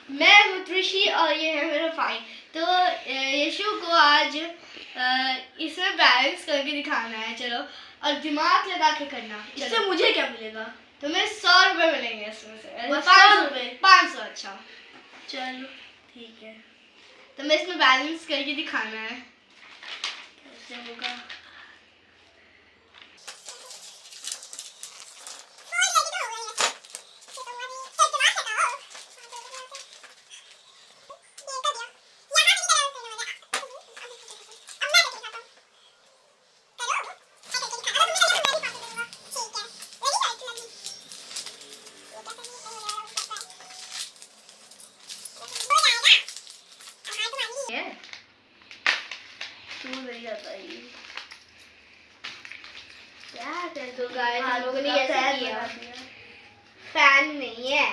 मैं हूँ त्रिशी और ये है मेरा भाई। तो यशु को आज इसमें बैलेंस करके दिखाना है। चलो, और दिमाग लगा के करना। इससे मुझे क्या मिलेगा? तुम्हें 100 रुपये मिलेंगे इसमें से। 500 रुपये? 500। अच्छा चलो ठीक है। तुम्हें इसमें बैलेंस करके दिखाना है कैसे होगा। क्या कर दो गाइस, हम लोगों ने कैसे किया? फैन नहीं है।